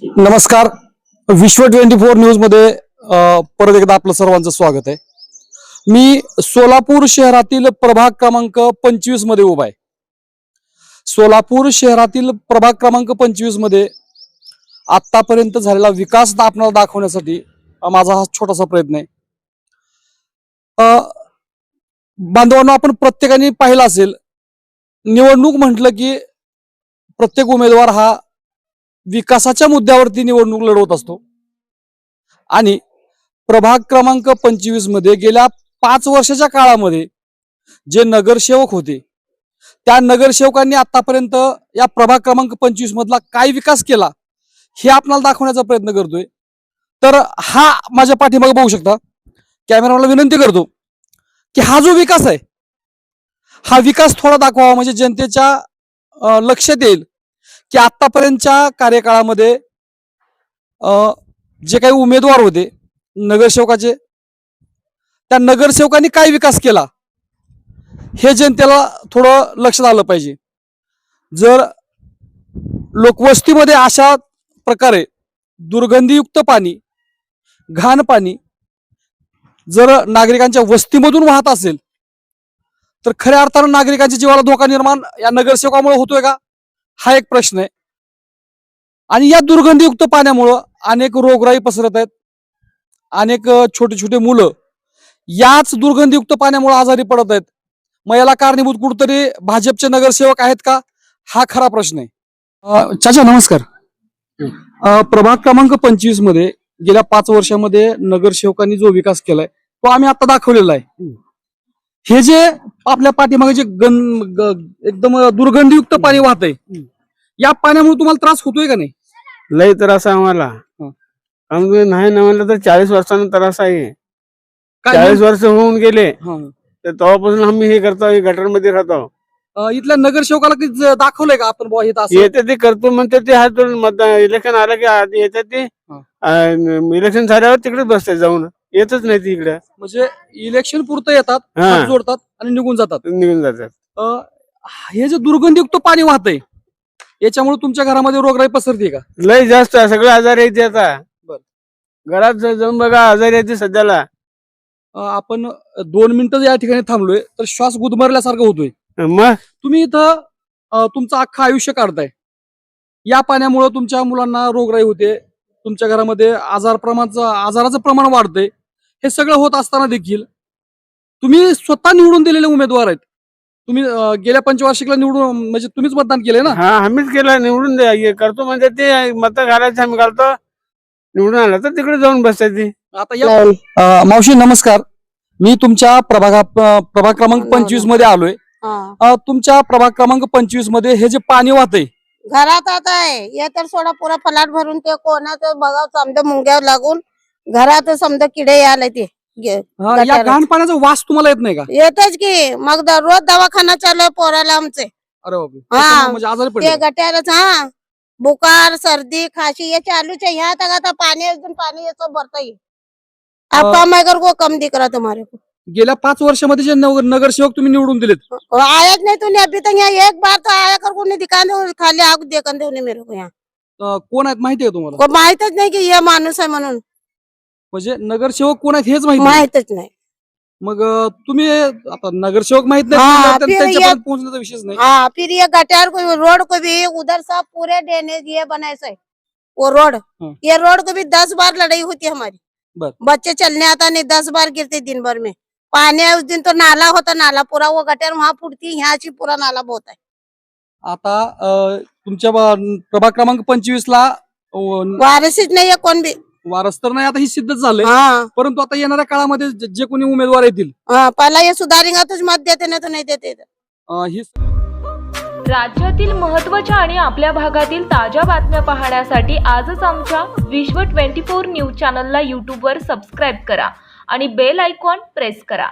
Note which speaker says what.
Speaker 1: नमस्कार. विश्व 24 न्यूज मध्ये परत एकदा आपलं सर्वांचं स्वागत आहे. मी सोलापूर शहरातील प्रभाग क्रमांक 25 मध्ये उभा आहे. सोलापूर शहरातील प्रभाग क्रमांक 25 मध्ये आतापर्यंत झालेला विकास आपल्याला दाखवण्यासाठी माझा हा छोटासा प्रयत्न आहे. बांधवांनो, आपण प्रत्येकाने पाहिलं असेल, निवडणूक म्हटलं की प्रत्येक उमेदवार हा विकासाच्या मुद्द्यावरती निवडणूक लढवत असतो. आणि प्रभाग क्रमांक 25 मध्ये गेल्या 5 वर्षाच्या काळामध्ये जे नगरसेवक होते, त्या नगरसेवकांनी आतापर्यंत या प्रभाग क्रमांक 25 मधला काय विकास केला हे आपल्याला दाखवण्याचा प्रयत्न करतोय. तर हा माझ्या पाठीमागे बघू शकता. कॅमेराला विनंती करतो की हा जो विकास आहे, हा विकास थोडा दाखवा, म्हणजे जनतेच्या लक्षात येईल की आतापर्यंतच्या कार्यकाळामध्ये जे काही उमेदवार होते नगरसेवकाचे, त्या नगरसेवकांनी काय विकास केला हे जनतेला थोडं लक्षात आलं पाहिजे. जर लोकवस्तीमध्ये अशा प्रकारे दुर्गंधीयुक्त पाणी, घाण पाणी जर नागरिकांच्या वस्तीमधून वाहत असेल तर खऱ्या अर्थानं नागरिकांच्या जीवाला धोका निर्माण या नगरसेवकामुळे होतोय का, हा एक प्रश्न आहे. आणि या दुर्गंधीयुक्त पाण्यामुळं अनेक रोगराई पसरत आहेत. अनेक छोटे छोटे मुलं याच दुर्गंधीयुक्त पाण्यामुळे आजारी पडत आहेत. मग याला कारणीभूत कुठतरी भाजपचे नगरसेवक आहेत का, हा खरा प्रश्न आहे. चाचा नमस्कार. प्रभाग क्रमांक 25 मध्ये गेल्या 5 वर्षामध्ये नगरसेवकांनी जो विकास केलाय तो आम्ही आता दाखवलेला आहे. हे जे आपल्या पाठीमागे जे एकदम दुर्गंधीयुक्त पाणी वाहतंय, या पाण्यामुळे तुम्हाला त्रास होतोय का नाही?
Speaker 2: लय त्रास आहे आम्हाला. आम्ही नाही ना म्हणलं तर 40 वर्षांना त्रास आहे. 40 वर्ष होऊन गेले तर तेव्हापासून आम्ही हे करतो, गटर मध्ये राहतो.
Speaker 1: इथल्या नगरसेवकाला कधी दाखवलंय का आपण बुवा इथं असं?
Speaker 2: येते ते करतो म्हणते ते, हात मतदान इलेक्शन आलं की आधी येतात ते, इलेक्शन झाल्यावर तिकडे बसतात जाऊन, येतच नाही तिकडे.
Speaker 1: म्हणजे इलेक्शन पुरतं येतात, हात जोडतात आणि निघून जातात. हे जे दुर्गंधीयुक्त पाणी वाहतंय याच्यामुळे तुमच्या घरामध्ये रोगराई पसरते का?
Speaker 2: लय जास्त सगळे आजार येते आता. घरात जाऊन बघा, आजार येते सध्याला.
Speaker 1: आपण 2 मिनिटं या ठिकाणी थांबलोय तर श्वास गुदमरल्यासारखं होतोय.
Speaker 2: मग
Speaker 1: तुम्ही इथं तुमचं अख्खं आयुष्य काढताय. या पाण्यामुळे तुमच्या मुलांना रोगराई होते, तुमच्या घरामध्ये आजाराचं प्रमाण वाढतंय. हे सगळं होत असताना देखील तुम्ही स्वतः निवडून दिलेले उमेदवार आहेत. तुम्ही गेल्या पंचवार्षिकला निवडून, म्हणजे तुम्हीच मतदान केलंय ना?
Speaker 2: हा, आम्हीच केलं. निवडून द्या करतो म्हणजे ते मत घालायचे आम्ही घालतो. निवडून आलं तर तिकडे जाऊन बसायची.
Speaker 1: आता या मावशी नमस्कार. मी तुमच्या प्रभाग क्रमांक 25 मध्ये आलोय. तुमच्या प्रभाग क्रमांक 25 मध्ये हे जे पाणी वाहतंय
Speaker 3: घरात आता आहे, हे तर सोडा पुरा फलाट भरून ते कोणाचं बघाव समजा मुंग्यावर लागून घरात समजा किडे यायला ते
Speaker 1: या घाण पाण्याचा वास तुम्हाला येत नाही का?
Speaker 3: येतच की. मग दररोज दवाखाना चालू आहे पोराला आमचे.
Speaker 1: अरे बापरे, म्हणजे आजारी
Speaker 3: ते
Speaker 1: पडले.
Speaker 3: गट्यारच बुखार सर्दी खांसी ये चालूच है. यहाँ तक आता पानी ये भरता ही. आपका मगर को कम दिख रहा तुम्हारे को.
Speaker 1: गेल्या 5 वर्षामध्ये जे नगरसेवक तुम्ही निवडून दिलेत,
Speaker 3: आया नहीं तूने अभी तक यहाँ एक बार तो आया कर को नहीं दिखा दे, खाली आग देखन दे मेरे को यहाँ.
Speaker 1: कोण आहेत माहिती आहे तुम्हाला?
Speaker 3: को माहितच नाही की हे माणूस आहे म्हणून.
Speaker 1: म्हणजे नगरसेवक कोण आहेत हेच माहिती नाही.
Speaker 3: माहितच नाही.
Speaker 1: मग तुम्ही आता नगरसेवक माहित नाही,
Speaker 3: फिर
Speaker 1: त्यांच्यापर्यंत पोहोचण्याचा विषयच नाही.
Speaker 3: फिर ये गटार को रोड को भी उधर सब पूरे ड्रेनेज ये बनाए से वो रोड, ये रोड को भी 10 बार लड़ाई होती है हमारी. बच्चे चलने आता नहीं, 10 बार गिरते दिन भर में. पानी उस दिन तो नाला होता, नाला पूरा वो गटर वहां फुटती, यहाँ से पूरा नाला बहुत है.
Speaker 1: आता तुमच्या प्रभाग क्रमांक 25 ला
Speaker 3: वारसीच नाही कोण भी.
Speaker 1: वारस तर नाही, आता ही सिद्धच झालंय. परंतु आता येणाऱ्या काळामध्ये जे कोणी उमेदवार येतील,
Speaker 3: पहिला ये सुधारेगा तो मत देते नाही तो नाही देते.
Speaker 1: ही
Speaker 4: राज्यातील महत्त्वाच्या आणि आपल्या भागातील ताज्या बातम्या पाहण्यासाठी आजच आमच्या विश्व 24 न्यूज चॅनलला यूट्यूबवर सबस्क्राईब करा आणि बेल आयकॉन प्रेस करा.